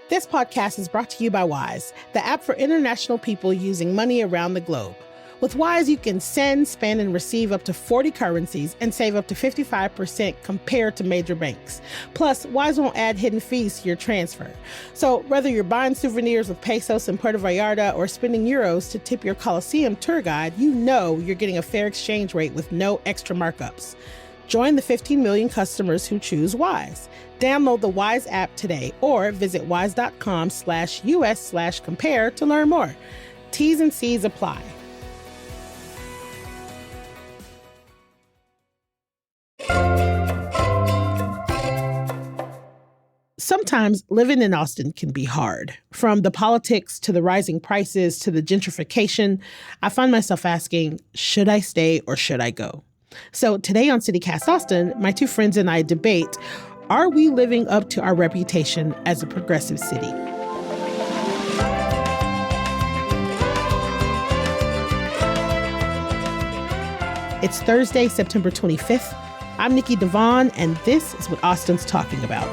This podcast is brought to you by Wise, the app for international people using money around the globe. With Wise, you can send, spend, and receive up to 40 currencies and save up to 55% compared to major banks. Plus, Wise won't add hidden fees to your transfer. So whether you're buying souvenirs with pesos in Puerto Vallarta or spending euros to tip your Colosseum tour guide, you know you're getting a fair exchange rate with no extra markups. Join the 15 million customers who choose Wise. Download the Wise app today or visit wise.com/US/compare to learn more. T's and C's apply. Sometimes living in Austin can be hard. From the politics to the rising prices to the gentrification, I find myself asking, should I stay or should I go? So today on CityCast Austin, my two friends and I debate, are we living up to our reputation as a progressive city? It's Thursday, September 25th. I'm Nikki Devon, and this is what Austin's talking about.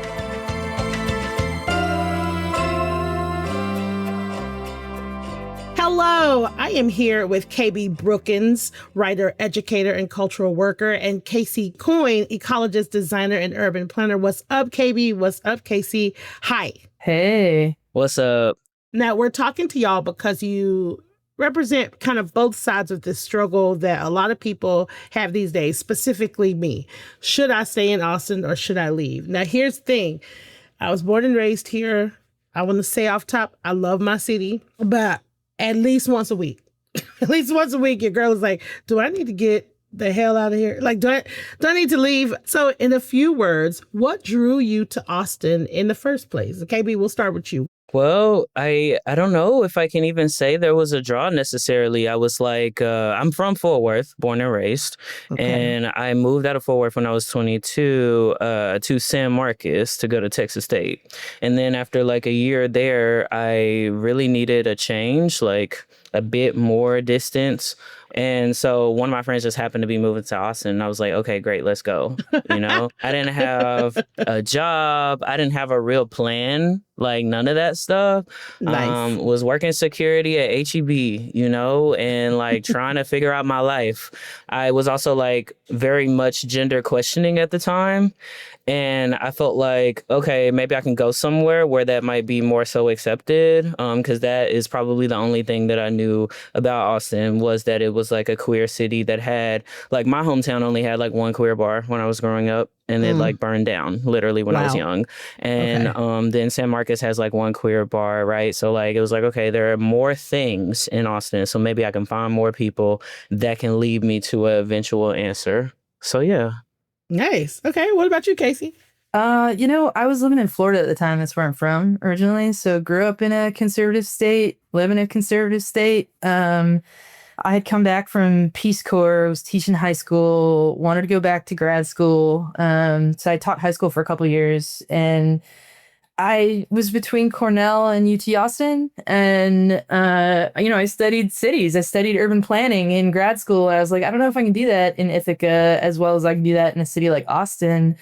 Hello, I am here with KB Brookins, writer, educator, and cultural worker, and Casey Coyne, ecologist, designer, and urban planner. What's up, KB? What's up, Casey? Hi. Hey. What's up? Now, we're talking to y'all because you represent kind of both sides of this struggle that a lot of people have these days, specifically me. Should I stay in Austin or should I leave? Now, here's the thing. I was born and raised here. I want to say off top, I love my city, but at least once a week. At least once a week, your girl is like, do I need to get the hell out of here? Like, do I need to leave? So in a few words, what drew you to Austin in the first place? KB, we'll start with you. Well, I don't know if I can even say there was a draw necessarily. I was like, I'm from Fort Worth, born and raised. Okay. And I moved out of Fort Worth when I was 22 to San Marcos to go to Texas State. And then after like a year there, I really needed a change, like a bit more distance. And so one of my friends just happened to be moving to Austin. And I was like, okay, great, let's go. You know, I didn't have a job. I didn't have a real plan, like none of that stuff. Nice. Was working security at HEB, you know, and like trying to figure out my life. I was also like very much gender questioning at the time. And I felt like, okay, maybe I can go somewhere where that might be more so accepted, because that is probably the only thing that I knew about Austin was that it was like a queer city that had, like my hometown only had like one queer bar when I was growing up, and it like burned down literally when I was young. And then San Marcos has like one queer bar, right? So like it was like, okay, there are more things in Austin, so maybe I can find more people that can lead me to an eventual answer. So yeah. Nice. Okay. What about you, Casey? I was living in Florida at the time. That's where I'm from originally. So grew up in a conservative state, live in a conservative state. I had come back from Peace Corps, was teaching high school, wanted to go back to grad school. So I taught high school for a couple of years, and I was between Cornell and UT Austin, and, I studied cities. I studied urban planning in grad school. I was like, I don't know if I can do that in Ithaca as well as I can do that in a city like Austin.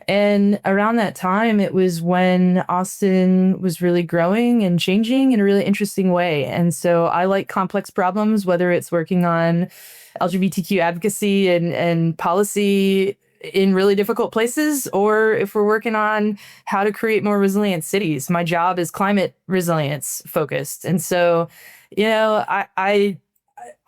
And around that time, it was when Austin was really growing and changing in a really interesting way. And so I like complex problems, whether it's working on LGBTQ advocacy and policy in really difficult places, or if we're working on how to create more resilient cities. My job is climate resilience focused. And so,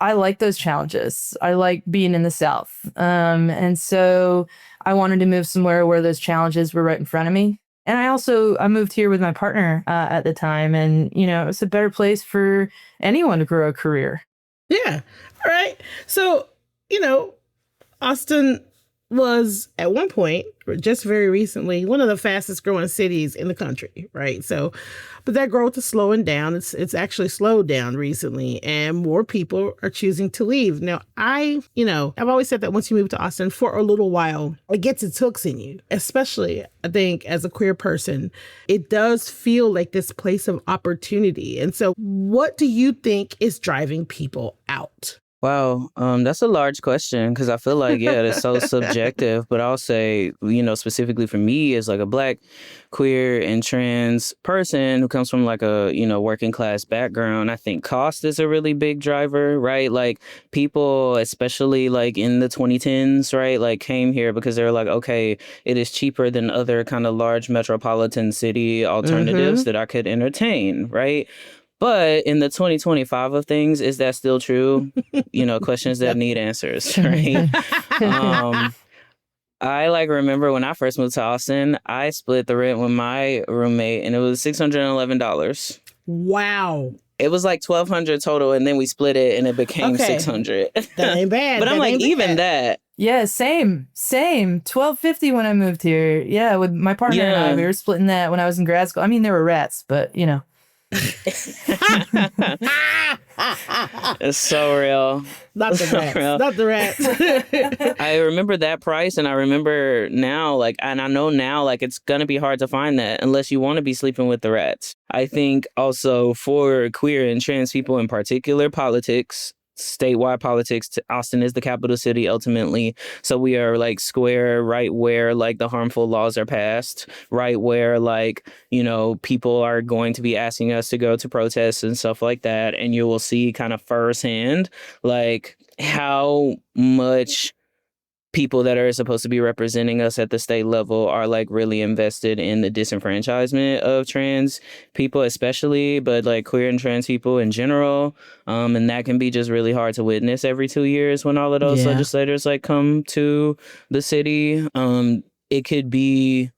I like those challenges. I like being in the South. And so I wanted to move somewhere where those challenges were right in front of me. And I moved here with my partner at the time. And, it was a better place for anyone to grow a career. Yeah. All right. So, Austin was at one point, just very recently, one of the fastest growing cities in the country, right? So, but that growth is slowing down. It's actually slowed down recently, and more people are choosing to leave. Now, I've always said that once you move to Austin for a little while, it gets its hooks in you, especially, I think, as a queer person. It does feel like this place of opportunity. And so what do you think is driving people out? Wow, that's a large question because I feel like, yeah, it's so subjective. But I'll say, specifically for me as like a Black, queer, and trans person who comes from like a, working class background, I think cost is a really big driver, right? Like people, especially like in the 2010s, right, like came here because they were like, okay, it is cheaper than other kind of large metropolitan city alternatives that I could entertain, right? But in the 2025 of things, is that still true? Questions that need answers, right? um, I like remember when I first moved to Austin, I split the rent with my roommate and it was $611. Wow. It was like 1,200 total, and then we split it and it became Okay. 600. That ain't bad. But I'm That like, ain't even bad. that. Yeah, same. 1250 when I moved here. Yeah, with my partner and I, Yeah. we were splitting that when I was in grad school. I mean, there were rats, but you know. It's so real. Not the rats. Real. Not the rats. I remember that price, and I remember now, like, and I know now, like, it's gonna be hard to find that unless you want to be sleeping with the rats. I think also for queer and trans people in particular, politics, statewide politics, Austin is the capital city ultimately. So we are like square right where like the harmful laws are passed, right where like, people are going to be asking us to go to protests and stuff like that. And you will see kind of firsthand like how much people that are supposed to be representing us at the state level are like really invested in the disenfranchisement of trans people especially, but like queer and trans people in general. And that can be just really hard to witness every 2 years when all of those Yeah. legislators like come to the city. It could be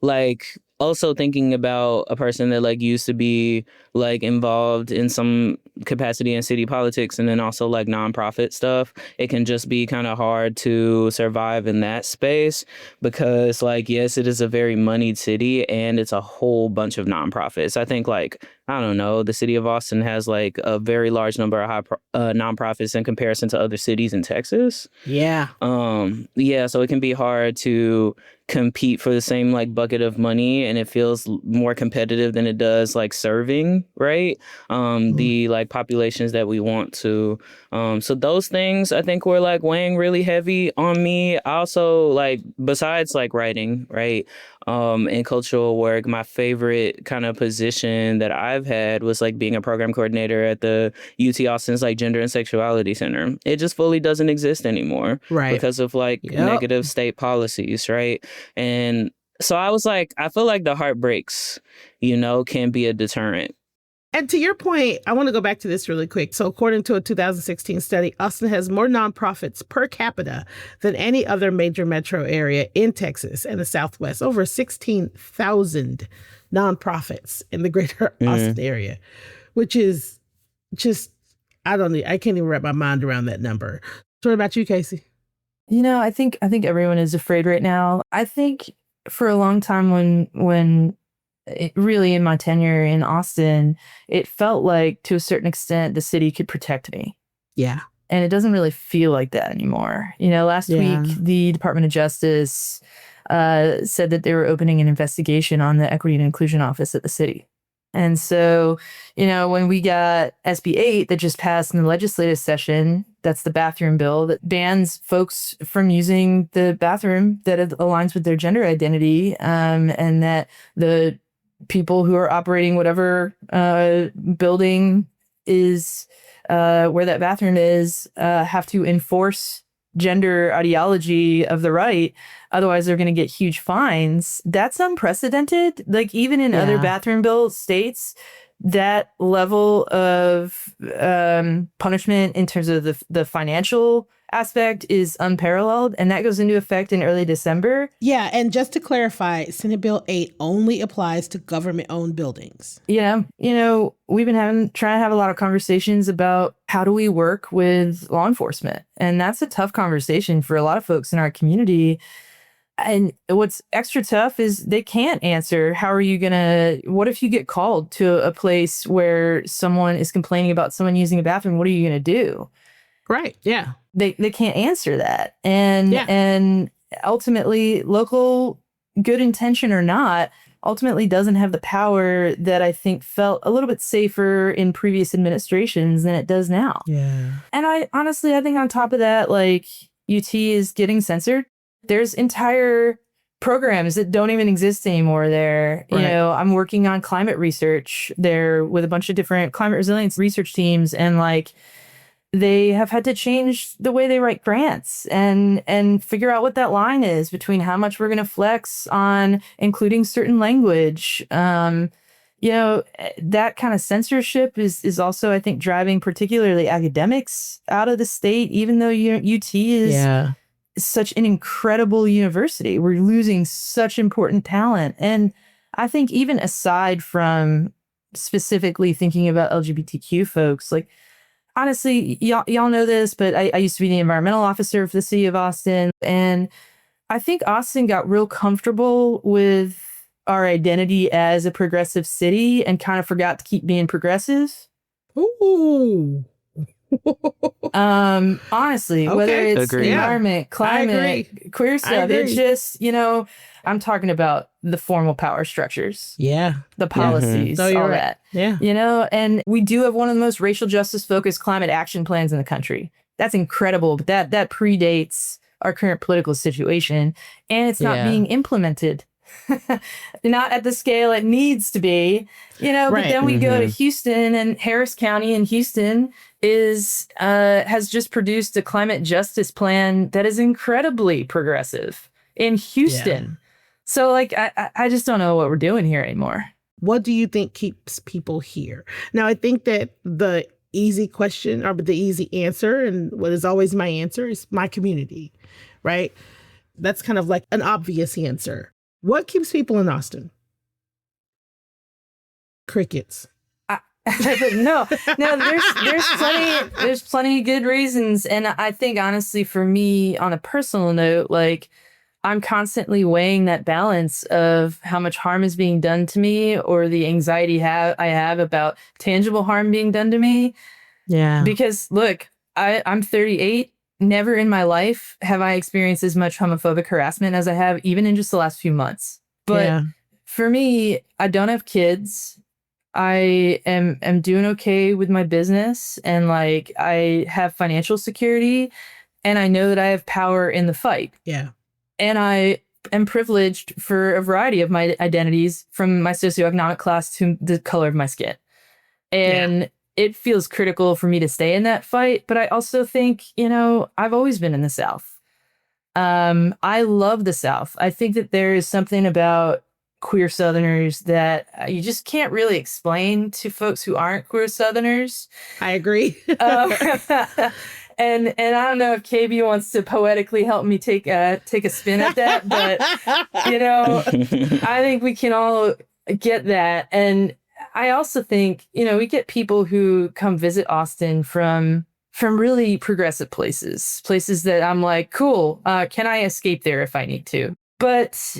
like also thinking about a person that like used to be like involved in some capacity in city politics and then also like nonprofit stuff. It can just be kind of hard to survive in that space because like, yes, it is a very moneyed city and it's a whole bunch of nonprofits. I think like, I don't know, the city of Austin has like a very large number of nonprofits in comparison to other cities in Texas. Yeah. Yeah, so it can be hard to compete for the same like bucket of money, and it feels more competitive than it does like serving, right? The like populations that we want to. So those things I think were like weighing really heavy on me. I also like, besides like writing, right? And cultural work, my favorite kind of position that I've had was like being a program coordinator at the UT Austin's like Gender and Sexuality Center. It just fully doesn't exist anymore, Right. because of like Yep. negative state policies, right? And so I was like, I feel like the heartbreaks, can be a deterrent. And to your point, I want to go back to this really quick. So according to a 2016 study, Austin has more nonprofits per capita than any other major metro area in Texas and the Southwest. Over 16,000 nonprofits in the greater Austin area, which is just, I can't even wrap my mind around that number. So what about you, Casey? I think everyone is afraid right now. I think for a long time when really in my tenure in Austin, it felt like to a certain extent the city could protect me. Yeah. And it doesn't really feel like that anymore. Last Yeah. week, the Department of Justice said that they were opening an investigation on the Equity and Inclusion Office at the city. And so, when we got SB 8 that just passed in the legislative session, that's the bathroom bill that bans folks from using the bathroom that aligns with their gender identity, and that the people who are operating whatever building is where that bathroom is have to enforce gender ideology of the right. Otherwise, they're going to get huge fines. That's unprecedented. Like even in other bathroom bill states, that level of punishment in terms of the financial aspect is unparalleled, and that goes into effect in early December. Yeah, and just to clarify, Senate Bill 8 only applies to government-owned buildings. Yeah, we've been trying to have a lot of conversations about how do we work with law enforcement, and that's a tough conversation for a lot of folks in our community. And what's extra tough is they can't answer. What if you get called to a place where someone is complaining about someone using a bathroom? What are you going to do? Right. Yeah. They can't answer that. And ultimately, local good intention or not, ultimately doesn't have the power that I think felt a little bit safer in previous administrations than it does now. Yeah. And I honestly, I think on top of that, like UT is getting censored. There's entire programs that don't even exist anymore there. Right. You know, I'm working on climate research there with a bunch of different climate resilience research teams, and like they have had to change the way they write grants and figure out what that line is between how much we're going to flex on including certain language. You know, that kind of censorship is also, I think, driving particularly academics out of the state, even though UT is such an incredible university. We're losing such important talent. And I think even aside from specifically thinking about LGBTQ folks, like, honestly, y'all know this, but I used to be the environmental officer for the city of Austin. And I think Austin got real comfortable with our identity as a progressive city and kind of forgot to keep being progressive. Ooh. Honestly, whether it's Agreed. environment, climate, queer stuff, it's just, you know, I'm talking about the formal power structures. Yeah. The policies, No, you're all right. that. Yeah. You know, and we do have one of the most racial justice focused climate action plans in the country. That's incredible, but that predates our current political situation, and it's not being implemented. Not at the scale it needs to be, you know. Right. But then we go to Houston, and Harris County in Houston has just produced a climate justice plan that is incredibly progressive in Houston. So like I just don't know what we're doing here anymore. What do you think keeps people here? Now, I think that the easy question or the easy answer, and what is always my answer, is my community, right? That's kind of like an obvious answer. What keeps people in Austin? Crickets. No, there's plenty of good reasons. And I think honestly, for me, on a personal note, like I'm constantly weighing that balance of how much harm is being done to me or the anxiety I have about tangible harm being done to me. Yeah. Because look, I'm 38. Never in my life have I experienced as much homophobic harassment as I have even in just the last few months. But for me, I don't have kids. I am doing okay with my business, and like I have financial security, and I know that I have power in the fight. Yeah. And I am privileged for a variety of my identities, from my socioeconomic class to the color of my skin. And it feels critical for me to stay in that fight. But I also think, you know, I've always been in the South. I love the South. I think that there is something about queer Southerners that you just can't really explain to folks who aren't queer Southerners. I agree. And I don't know if KB wants to poetically help me take a spin at that, but you know, I think we can all get that. And I also think, you know, we get people who come visit Austin from really progressive places that I'm like, cool, can I escape there if I need to? But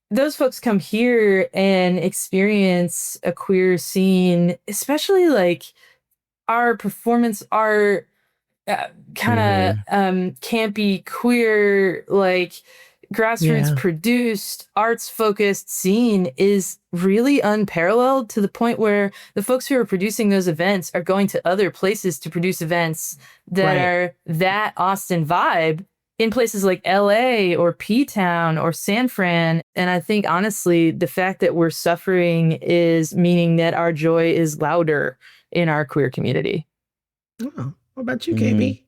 those folks come here and experience a queer scene, especially like our performance art, kind of campy, queer, like grassroots produced, arts focused scene is really unparalleled, to the point where the folks who are producing those events are going to other places to produce events that are that Austin vibe in places like LA or P-Town or San Fran. And I think honestly, the fact that we're suffering is meaning that our joy is louder in our queer community. Oh. What about you, KB?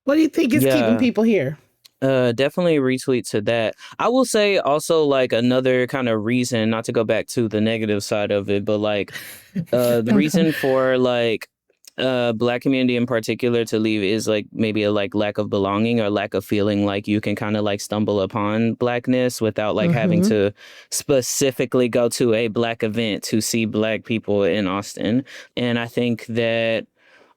What do you think is keeping people here? Definitely retweet to that. I will say also, like, another kind of reason, not to go back to the negative side of it, but like the reason for like Black community in particular to leave is like maybe a like lack of belonging or lack of feeling like you can kind of like stumble upon Blackness without like having to specifically go to a Black event to see Black people in Austin. And I think that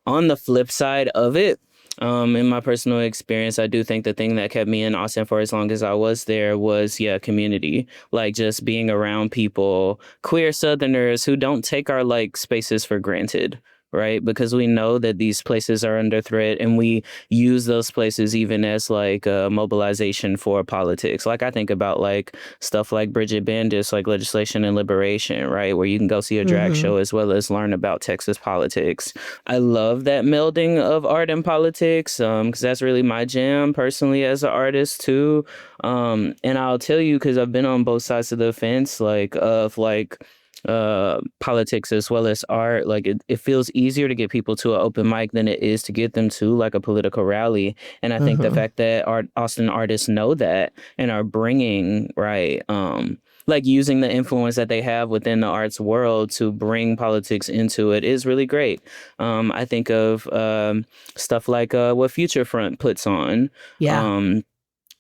on the flip side of it, in my personal experience, I do think the thing that kept me in Austin for as long as I was there was, community. Like just being around people, queer Southerners who don't take our like spaces for granted, right? Because we know that these places are under threat, and we use those places even as like a mobilization for politics. Like I think about like stuff like Bridget Bandis, like Legislation and Liberation, right? Where you can go see a drag show as well as learn about Texas politics. I love that melding of art and politics, because that's really my jam personally as an artist too. And I'll tell you, because I've been on both sides of the fence, like of like politics as well as art. Like it feels easier to get people to an open mic than it is to get them to like a political rally. And I think the fact that Austin artists know that and are bringing, right, like using the influence that they have within the arts world to bring politics into it is really great. I think of stuff like what Future Front puts on. Yeah.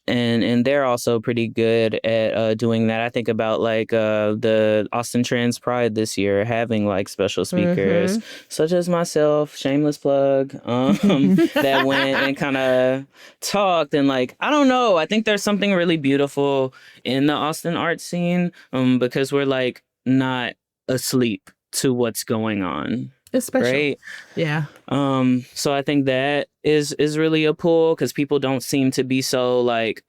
And they're also pretty good at doing that. I think about like the Austin Trans Pride this year having like special speakers such as myself, shameless plug, that went and kind of talked and like, I don't know. I think there's something really beautiful in the Austin art scene because we're like not asleep to what's going on. It's special. Right? Yeah. So I think that is really a pull because people don't seem to be so like,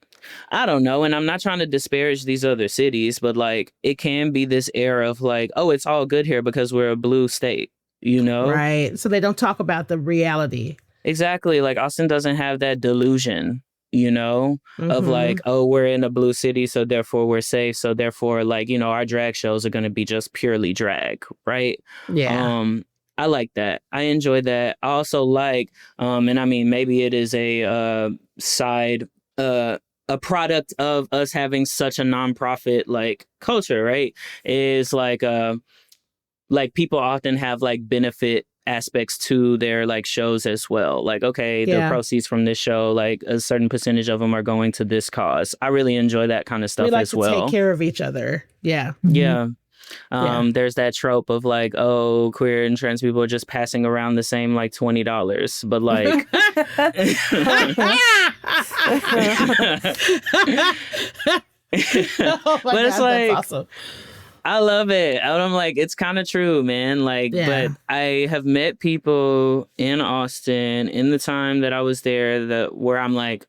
I don't know. And I'm not trying to disparage these other cities, but like it can be this air of like, oh, it's all good here because we're a blue state, you know? Right. So they don't talk about the reality. Exactly. Like Austin doesn't have that delusion, you know, of like, oh, we're in a blue city, so therefore we're safe. So therefore, like, you know, our drag shows are going to be just purely drag. Right. Yeah. I like that. I enjoy that. I also like, and I mean, maybe it is a side, a product of us having such a nonprofit like culture, right? Is like people often have like benefit aspects to their like shows as well. Like, okay, the proceeds from this show, like a certain percentage of them are going to this cause. I really enjoy that kind of stuff we like as to well. Take care of each other. Yeah. Yeah. There's that trope of like, oh, queer and trans people are just passing around the same like $20, but like, but it's like, that's awesome. I love it. And I'm like, it's kind of true, man. Like, but I have met people in Austin in the time that I was there where I'm like,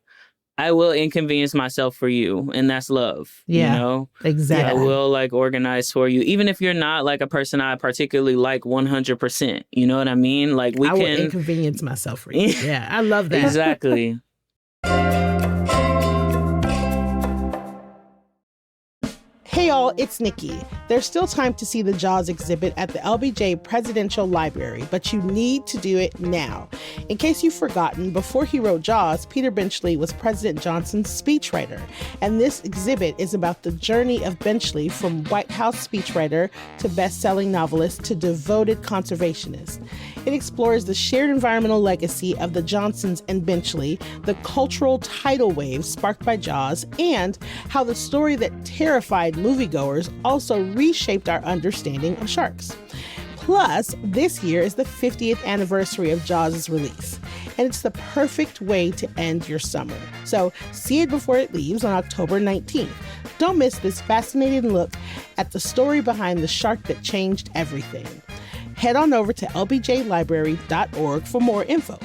I will inconvenience myself for you, and that's love. Yeah, you know? Exactly. I will like organize for you, even if you're not like a person I particularly like 100%. You know what I mean? Like I will inconvenience myself for you. Yeah, I love that. Exactly. Hey y'all, it's Nikki. There's still time to see the Jaws exhibit at the LBJ Presidential Library, but you need to do it now. In case you've forgotten, before he wrote Jaws, Peter Benchley was President Johnson's speechwriter, and this exhibit is about the journey of Benchley from White House speechwriter to best-selling novelist to devoted conservationist. It explores the shared environmental legacy of the Johnsons and Benchley, the cultural tidal wave sparked by Jaws, and how the story that terrified moviegoers also reshaped our understanding of sharks. Plus, this year is the 50th anniversary of Jaws' release, and it's the perfect way to end your summer. So see it before it leaves on October 19th. Don't miss this fascinating look at the story behind the shark that changed everything. Head on over to lbjlibrary.org for more info.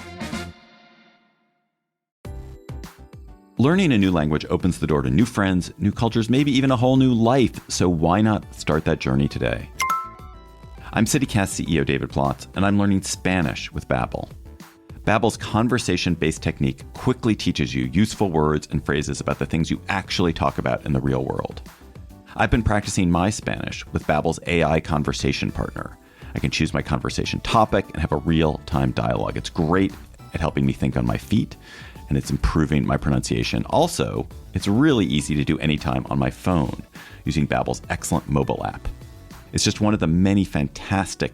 Learning a new language opens the door to new friends, new cultures, maybe even a whole new life. So why not start that journey today? I'm CityCast CEO David Plotz, and I'm learning Spanish with Babbel. Babbel's conversation-based technique quickly teaches you useful words and phrases about the things you actually talk about in the real world. I've been practicing my Spanish with Babbel's AI conversation partner. I can choose my conversation topic and have a real-time dialogue. It's great at helping me think on my feet, and it's improving my pronunciation. Also, it's really easy to do anytime on my phone using Babbel's excellent mobile app. It's just one of the many fantastic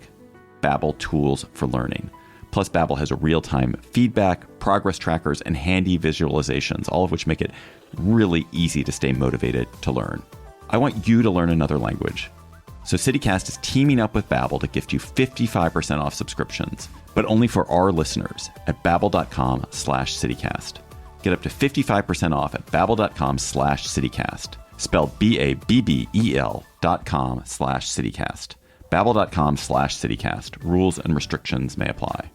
Babbel tools for learning. Plus, Babbel has a real-time feedback, progress trackers, and handy visualizations, all of which make it really easy to stay motivated to learn. I want you to learn another language. So CityCast is teaming up with Babbel to gift you 55% off subscriptions, but only for our listeners at babbel.com/citycast. Get up to 55% off at babbel.com/citycast. Spelled BABBEL.com/citycast. Babbel.com/citycast. Rules and restrictions may apply.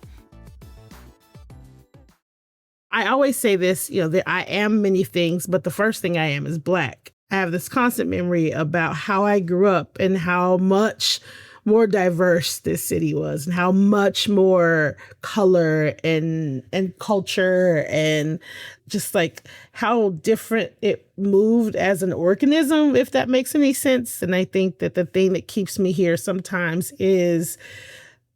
I always say this, that I am many things, but the first thing I am is Black. I have this constant memory about how I grew up and how much more diverse this city was and how much more color and culture and just like how different it moved as an organism, if that makes any sense. And I think that the thing that keeps me here sometimes is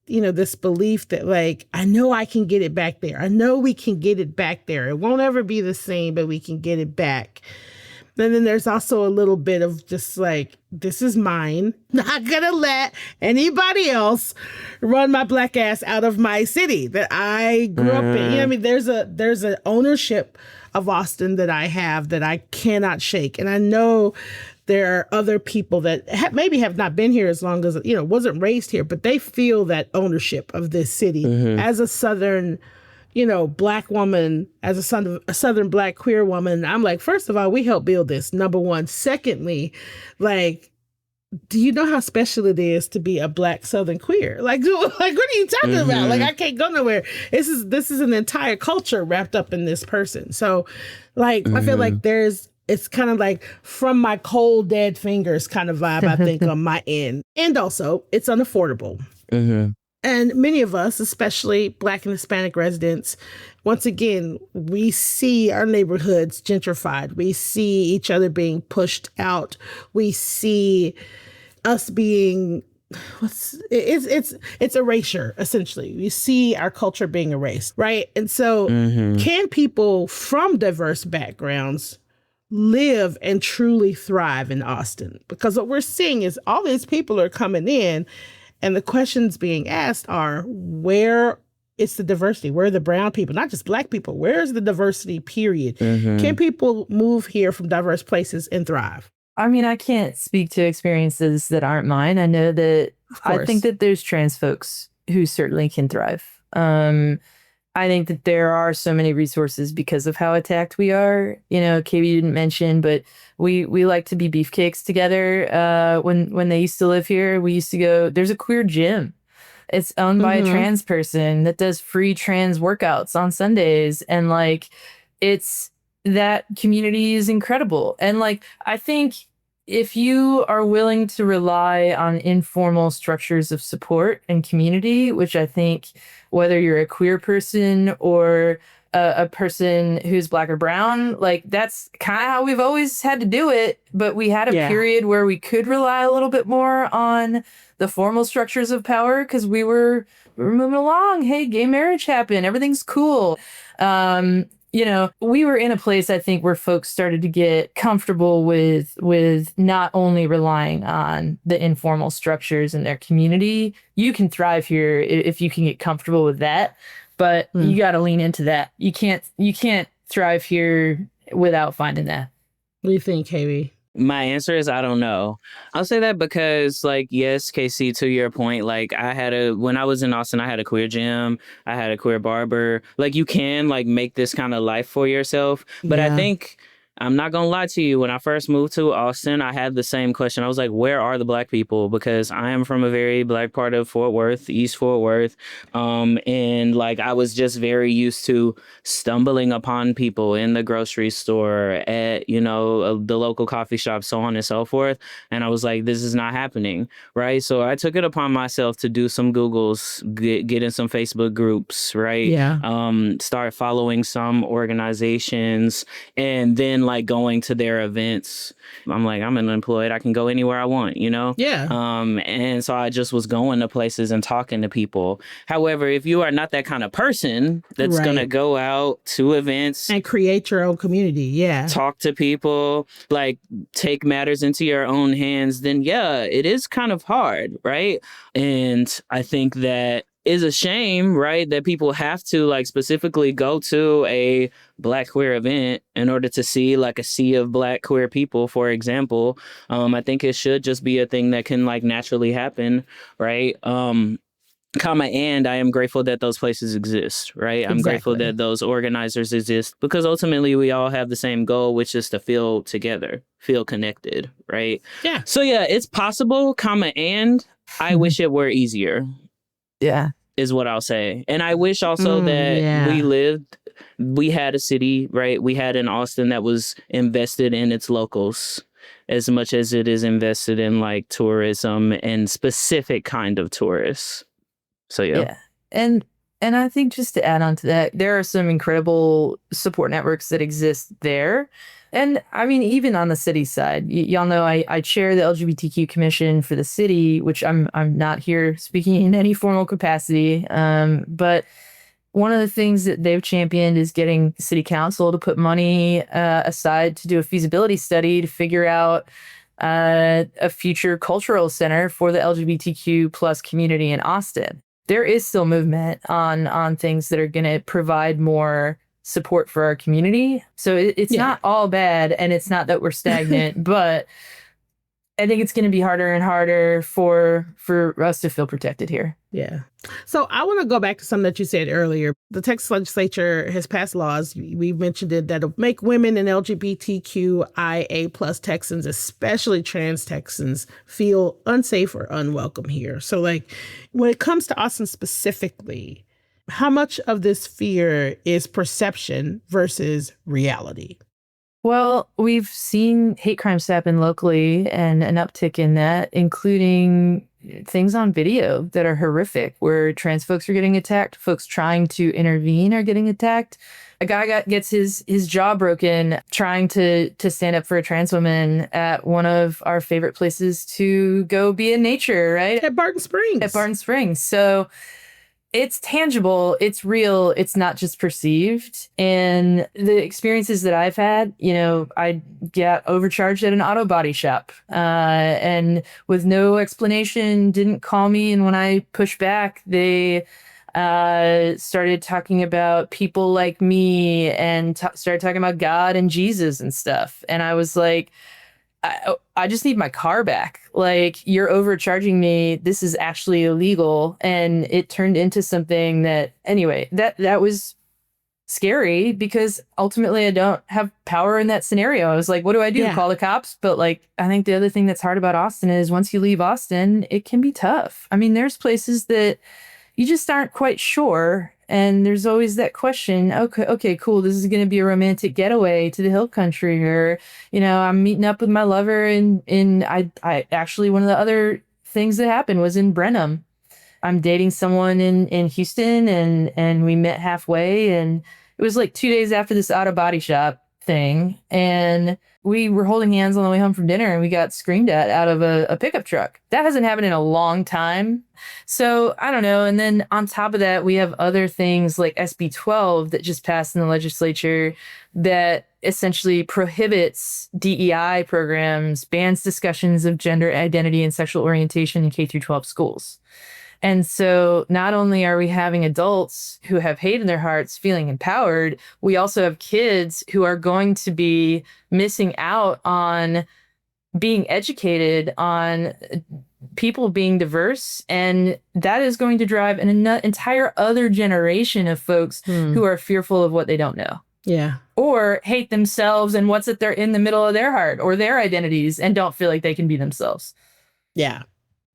this belief that like, I know I can get it back there. I know we can get it back there. It won't ever be the same, but we can get it back. And then there's also a little bit of just like, this is mine. Not gonna let anybody else run my Black ass out of my city that I grew up in. There's an ownership of Austin that I have that I cannot shake. And I know there are other people that maybe have not been here as long as, wasn't raised here, but they feel that ownership of this city. As a Southern, Black woman, as a Southern Black queer woman, I'm like, first of all, we helped build this, number one. Secondly, like, do you know how special it is to be a Black Southern queer? Like what are you talking about? Like, I can't go nowhere. This is an entire culture wrapped up in this person. So, like, I feel like it's kind of like from my cold, dead fingers kind of vibe, I think, on my end. And also, it's unaffordable. And many of us, especially Black and Hispanic residents, once again, we see our neighborhoods gentrified. We see each other being pushed out. We see us being, it's erasure, essentially. We see our culture being erased, right? And so can people from diverse backgrounds live and truly thrive in Austin? Because what we're seeing is all these people are coming in, and the questions being asked are, where is the diversity? Where are the brown people? Not just Black people. Where is the diversity, period? Can people move here from diverse places and thrive? I mean, I can't speak to experiences that aren't mine. I know that I think that there's trans folks who certainly can thrive. I think that there are so many resources because of how attacked we are. KB didn't mention, but we like to be beefcakes together. When they used to live here, we used to go, there's a queer gym. It's owned by a trans person that does free trans workouts on Sundays. And like, that community is incredible. And like, I think if you are willing to rely on informal structures of support and community, which I think whether you're a queer person or a person who's Black or brown, like that's kind of how we've always had to do it. But we had a period where we could rely a little bit more on the formal structures of power because we were moving along. Hey, gay marriage happened. Everything's cool. We were in a place, I think, where folks started to get comfortable with not only relying on the informal structures in their community. You can thrive here if you can get comfortable with that, but you got to lean into that. You can't thrive here without finding that. What do you think, KB? My answer is I don't know. I'll say that because, like, yes, Casey, to your point, like, when I was in Austin, I had a queer gym, I had a queer barber. Like, you can, like, make this kind of life for yourself. But I think, I'm not going to lie to you, when I first moved to Austin, I had the same question. I was like, where are the Black people? Because I am from a very Black part of Fort Worth, East Fort Worth. And like, I was just very used to stumbling upon people in the grocery store, at, the local coffee shop, so on and so forth. And I was like, this is not happening. Right. So I took it upon myself to do some Googles, get in some Facebook groups, right? Yeah. Start following some organizations, and then like going to their events. I'm like, I'm unemployed. I can go anywhere I want, Yeah. And so I just was going to places and talking to people. However, if you are not that kind of person that's going to go out to events and create your own community, talk to people, like take matters into your own hands, then it is kind of hard, right? And I think that is a shame, right? That people have to like specifically go to a Black queer event in order to see like a sea of Black queer people, for example. I think it should just be a thing that can like naturally happen, right? And I am grateful that those places exist, right? I'm grateful that those organizers exist because ultimately we all have the same goal, which is to feel together, feel connected, right? Yeah. So it's possible, and I wish it were easier. Yeah. Is what I'll say. And I wish also that we had a city, right? We had an Austin that was invested in its locals as much as it is invested in like tourism and specific kind of tourists. So yeah. And I think just to add on to that, there are some incredible support networks that exist there. And I mean, even on the city side, y'all know I chair the LGBTQ commission for the city, which I'm not here speaking in any formal capacity. But one of the things that they've championed is getting city council to put money aside to do a feasibility study to figure out a future cultural center for the LGBTQ plus community in Austin. There is still movement on things that are going to provide more support for our community. So it's not all bad, and it's not that we're stagnant, but I think it's going to be harder and harder for us to feel protected here. Yeah. So I want to go back to something that you said earlier. The Texas legislature has passed laws, we mentioned it, that'll make women and LGBTQIA plus Texans, especially trans Texans, feel unsafe or unwelcome here. So like when it comes to Austin specifically, how much of this fear is perception versus reality? Well, we've seen hate crimes happen locally and an uptick in that, including things on video that are horrific, where trans folks are getting attacked, folks trying to intervene are getting attacked. A guy gets his jaw broken trying to stand up for a trans woman at one of our favorite places to go be in nature, right? At Barton Springs. So it's tangible, it's real, it's not just perceived. And the experiences that I've had, I got overcharged at an auto body shop and with no explanation, didn't call me. And when I pushed back, they started talking about people like me and started talking about God and Jesus and stuff. And I was like, I just need my car back. Like, you're overcharging me. This is actually illegal. And it turned into something that, anyway, that was scary because ultimately I don't have power in that scenario. I was like, what do I do? Yeah. Call the cops? But like, I think the other thing that's hard about Austin is once you leave Austin, it can be tough. I mean, there's places that you just aren't quite sure. And there's always that question, okay, cool. This is going to be a romantic getaway to the hill country, or, I'm meeting up with my lover. And I actually, one of the other things that happened was in Brenham. I'm dating someone in Houston and we met halfway, and it was like 2 days after this auto body shop thing. And we were holding hands on the way home from dinner and we got screamed at out of a pickup truck. That hasn't happened in a long time. So I don't know. And then on top of that, we have other things like SB 12 that just passed in the legislature that essentially prohibits DEI programs, bans discussions of gender identity and sexual orientation in K through 12 schools. And so not only are we having adults who have hate in their hearts feeling empowered, we also have kids who are going to be missing out on being educated, on people being diverse. And that is going to drive an entire other generation of folks who are fearful of what they don't know. Yeah. Or hate themselves and what's at their in the middle of their heart or their identities and don't feel like they can be themselves. Yeah.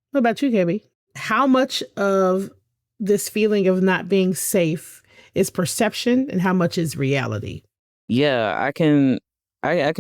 What about you, Gabby? How much of this feeling of not being safe is perception and how much is reality? Yeah, I can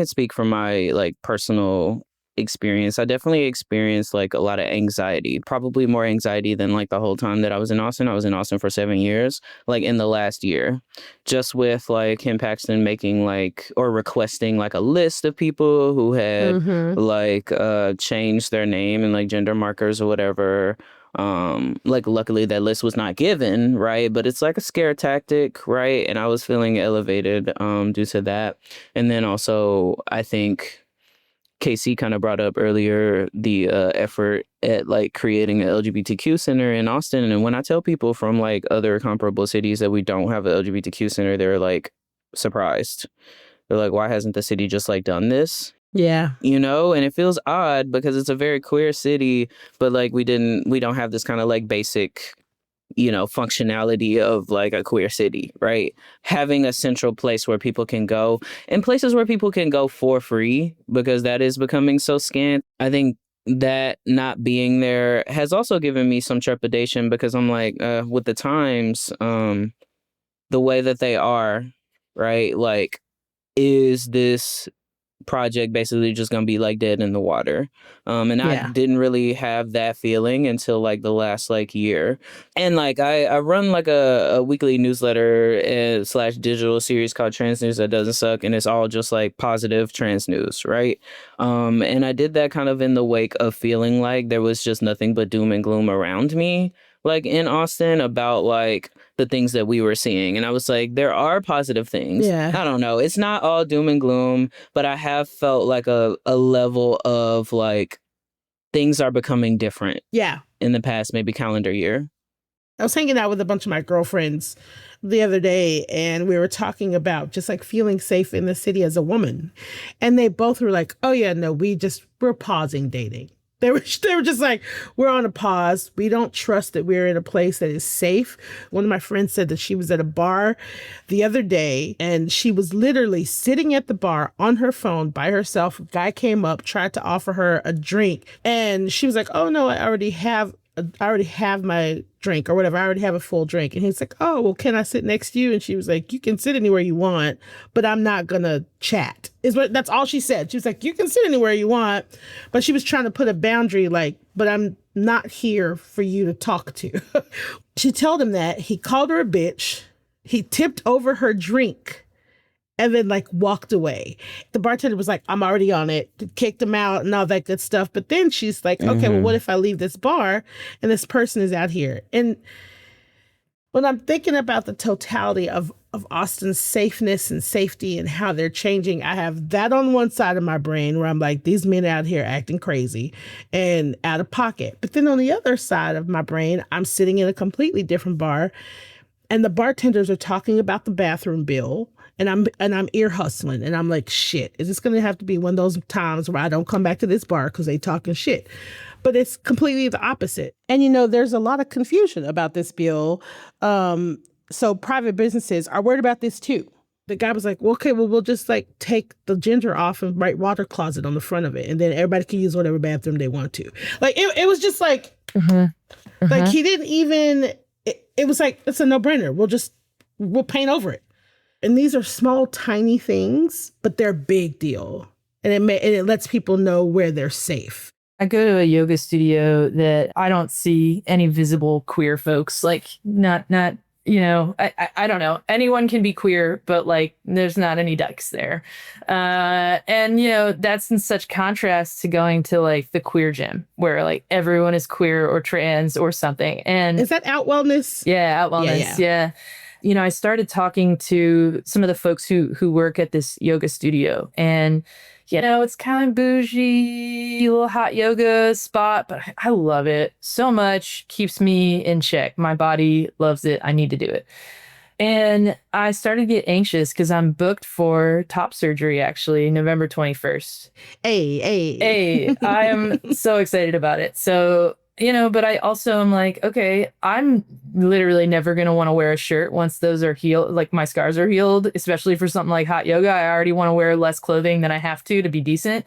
speak from my like personal experience. I definitely experienced like a lot of anxiety, probably more anxiety than like the whole time that I was in Austin. I was in Austin for 7 years, like in the last year, just with like Kim Paxton making like or requesting like a list of people who had like changed their name and like gender markers or whatever. Like luckily that list was not given, right? But it's like a scare tactic, right? And I was feeling elevated due to that. And then also I think Casey kind of brought up earlier the effort at like creating an LGBTQ center in Austin. And when I tell people from like other comparable cities that we don't have an LGBTQ center, they're like surprised. They're like, why hasn't the city just like done this? Yeah. And it feels odd because it's a very queer city, but like we don't have this kind of like basic, functionality of like a queer city, right? Having a central place where people can go and places where people can go for free, because that is becoming so scant. I think that not being there has also given me some trepidation because I'm like, with the times, the way that they are, right? Like, is this project basically just gonna be like dead in the water? And I Yeah. didn't really have that feeling until like the last like year. And like I run like a weekly newsletter slash digital series called Trans News That Doesn't Suck, and it's all just like positive trans news, right? And I did that kind of in the wake of feeling like there was just nothing but doom and gloom around me, like in Austin, about like the things that we were seeing. And I was like, there are positive things. Yeah. I don't know. It's not all doom and gloom, but I have felt like a level of like things are becoming different Yeah. in the past maybe calendar year. I was hanging out with a bunch of my girlfriends the other day, and we were talking about just like feeling safe in the city as a woman. And they both were like, oh yeah, no, we're pausing dating. They were just like, we're on a pause. We don't trust that we're in a place that is safe. One of my friends said that she was at a bar the other day and she was literally sitting at the bar on her phone by herself. A guy came up, tried to offer her a drink, and she was like, oh no, I already have my drink or whatever. I already have a full drink. And he's like, oh, well, can I sit next to you? And she was like, you can sit anywhere you want, but I'm not going to chat. That's all she said. She was like, you can sit anywhere you want. But she was trying to put a boundary like, but I'm not here for you to talk to. She told him that. He called her a bitch. He tipped over her drink and then like walked away. The bartender was like, I'm already on it, kicked him out and all that good stuff. But then she's like, okay, well, what if I leave this bar and this person is out here? And when I'm thinking about the totality of Austin's safeness and safety and how they're changing, I have that on one side of my brain where I'm like, these men out here acting crazy and out of pocket. But then on the other side of my brain, I'm sitting in a completely different bar and the bartenders are talking about the bathroom bill. And I'm ear hustling and I'm like, shit, is this going to have to be one of those times where I don't come back to this bar because they talking shit? But it's completely the opposite. And, you know, there's a lot of confusion about this bill. So private businesses are worried about this, too. The guy was like, well, okay, well, we'll just like take the gender off and write water closet on the front of it. And then everybody can use whatever bathroom they want to. Like it was just like, like he didn't even, it was like, it's a no brainer. We'll paint over it. And these are small, tiny things, but they're a big deal. And it lets people know where they're safe. I go to a yoga studio that I don't see any visible queer folks. Like not, you know, I don't know. Anyone can be queer, but like there's not any dykes there. And, you know, that's in such contrast to going to like the queer gym where like everyone is queer or trans or something. And is that Out Wellness? Yeah, Out Wellness. Yeah. You know, I started talking to some of the folks who work at this yoga studio, and you know, it's kind of bougie, little hot yoga spot, but I love it so much. Keeps me in check. My body loves it. I need to do it. And I started to get anxious because I'm booked for top surgery, actually, November 21st. Hey. I am so excited about it. So, you know, but I also am like, okay, I'm literally never going to want to wear a shirt once those are healed, like my scars are healed, especially for something like hot yoga. I already want to wear less clothing than I have to be decent.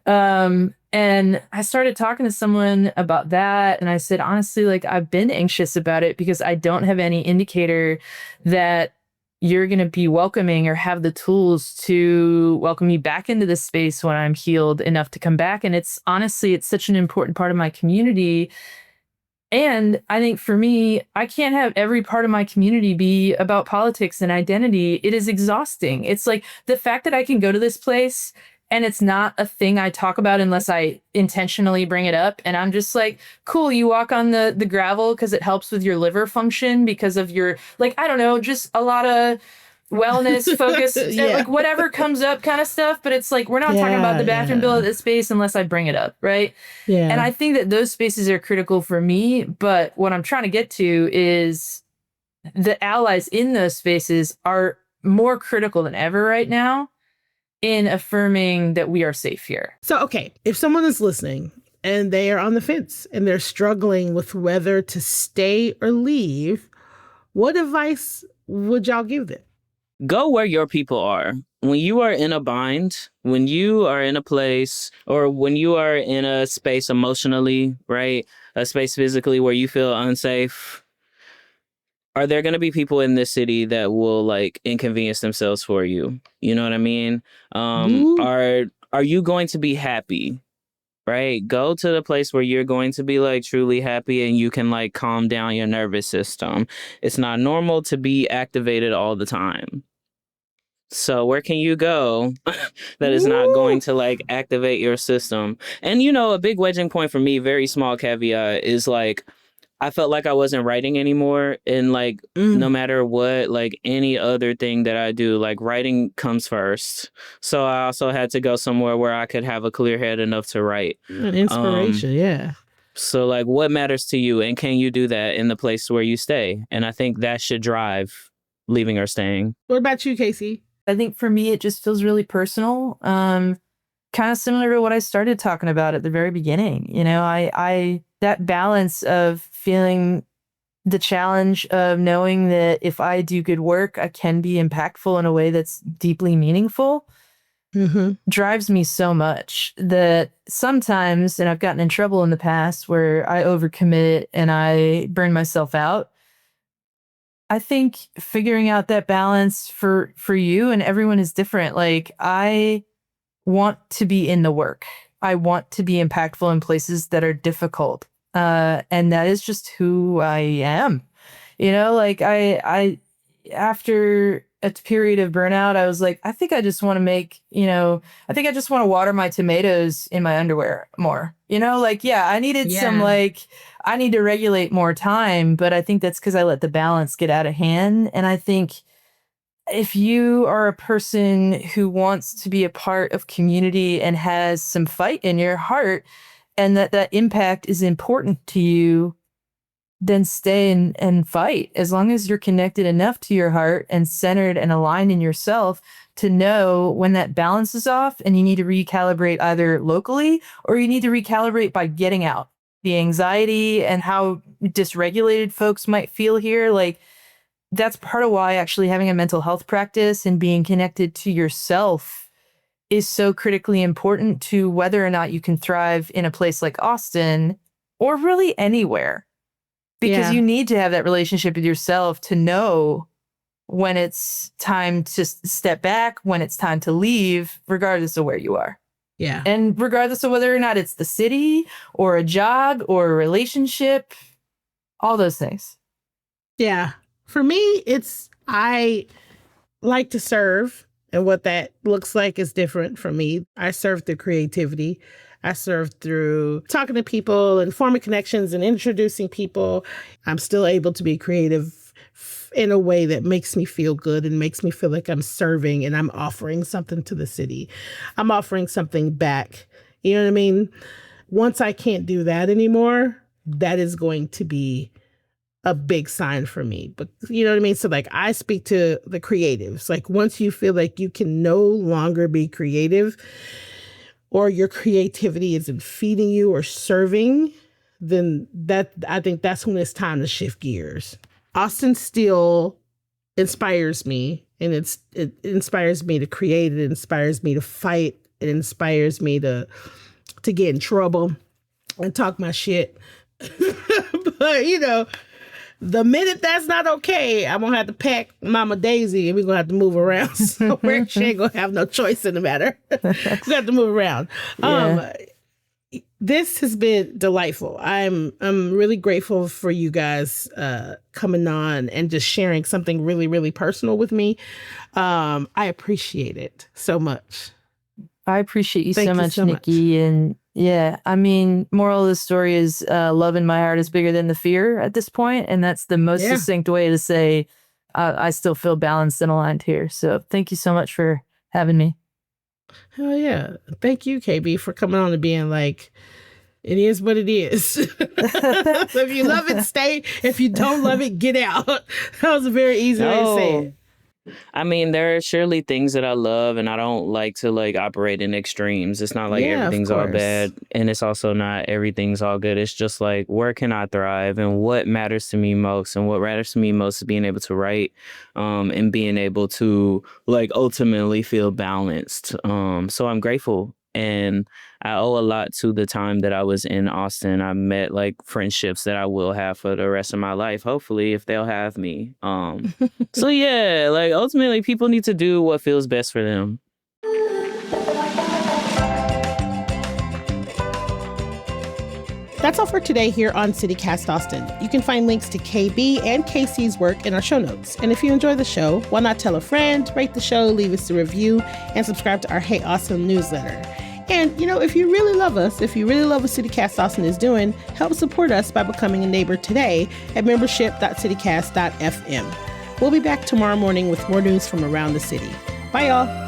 And I started talking to someone about that. And I said, honestly, like I've been anxious about it because I don't have any indicator that you're going to be welcoming or have the tools to welcome me back into this space when I'm healed enough to come back. And it's honestly, it's such an important part of my community. And I think for me, I can't have every part of my community be about politics and identity. It is exhausting. It's like the fact that I can go to this place and it's not a thing I talk about unless I intentionally bring it up. And I'm just like, cool, you walk on the gravel because it helps with your liver function because of your, like, I don't know, just a lot of wellness focus, like whatever comes up kind of stuff. But it's like, we're not talking about the bathroom bill at this space unless I bring it up, right? Yeah. And I think that those spaces are critical for me. But what I'm trying to get to is the allies in those spaces are more critical than ever right now in affirming that we are safe here. So, okay, if someone is listening and they are on the fence and they're struggling with whether to stay or leave, what advice would y'all give them? go where your people are. When you are in a bind, when you are in a place, or when you are in a space emotionally, right? A space physically where you feel unsafe, are there going to be people in this city that will like inconvenience themselves for you? You know what I mean? Ooh. Are you going to be happy? Right? Go to the place where you're going to be like truly happy and you can like calm down your nervous system. It's not normal to be activated all the time. So where can you go that is not going to like activate your system? And you know, a big wedging point for me, very small caveat, is like I felt like I wasn't writing anymore. And like no matter what, like any other thing that I do, like writing comes first. So I also had to go somewhere where I could have a clear head enough to write. An inspiration, yeah. So like what matters to you, and can you do that in the place where you stay? And I think that should drive leaving or staying. What about you, Casey? I think for me, it just feels really personal. Kind of similar to what I started talking about at the very beginning. You know, I that balance of feeling the challenge of knowing that if I do good work, I can be impactful in a way that's deeply meaningful drives me so much that sometimes, and I've gotten in trouble in the past where I overcommit and I burn myself out. I think figuring out that balance for you and everyone is different. Like I want to be in the work. I want to be impactful in places that are difficult. And that is just who I am. You know, like I after a period of burnout, I was like, I think I just want to make, I think I just want to water my tomatoes in my underwear more. You know, like, yeah, I needed some I need to regulate more time, but I think that's because I let the balance get out of hand. And I think if you are a person who wants to be a part of community and has some fight in your heart, and that impact is important to you, then stay and fight. As long as you're connected enough to your heart and centered and aligned in yourself to know when that balance is off and you need to recalibrate either locally or you need to recalibrate by getting out. The anxiety and how dysregulated folks might feel here, like that's part of why actually having a mental health practice and being connected to yourself is so critically important to whether or not you can thrive in a place like Austin or really anywhere. Because you need to have that relationship with yourself to know when it's time to step back, when it's time to leave, regardless of where you are. Yeah. And regardless of whether or not it's the city or a job or a relationship, all those things. Yeah. For me, I like to serve. And what that looks like is different for me. I serve through creativity. I serve through talking to people and forming connections and introducing people. I'm still able to be creative in a way that makes me feel good and makes me feel like I'm serving and I'm offering something to the city. I'm offering something back. You know what I mean? Once I can't do that anymore, that is going to be a big sign for me. But you know what I mean? So like I speak to the creatives. Like once you feel like you can no longer be creative or your creativity isn't feeding you or serving, then I think that's when it's time to shift gears. Austin still inspires me, and it inspires me to create. It inspires me to fight. It inspires me to get in trouble and talk my shit. But the minute that's not okay, I'm going to have to pack Mama Daisy and we're going to have to move around somewhere. She ain't going to have no choice in the matter. We have to move around. Yeah. This has been delightful. I'm really grateful for you guys coming on and just sharing something really, really personal with me. I appreciate it so much. I appreciate you so much, Nikki. And yeah, I mean, moral of the story is love in my heart is bigger than the fear at this point. And that's the most succinct way to say I still feel balanced and aligned here. So thank you so much for having me. Hell yeah. Thank you, KB, for coming on and being like, it is what it is. So if you love it, stay. If you don't love it, get out. That was a very easy way to say it. I mean, there are surely things that I love, and I don't like to like operate in extremes. It's not like Yeah, of everything's all course. bad, and it's also not everything's all good. It's just like, where can I thrive, and what matters to me most, and what matters to me most is being able to write, and being able to like ultimately feel balanced. So I'm grateful. And I owe a lot to the time that I was in Austin. I met like friendships that I will have for the rest of my life, hopefully, if they'll have me. So yeah, like ultimately people need to do what feels best for them. That's all for today here on CityCast Austin. You can find links to KB and KC's work in our show notes. And if you enjoy the show, why not tell a friend, rate the show, leave us a review, and subscribe to our Hey Austin newsletter. And, if you really love us, if you really love what CityCast Austin is doing, help support us by becoming a neighbor today at membership.citycast.fm. We'll be back tomorrow morning with more news from around the city. Bye, y'all.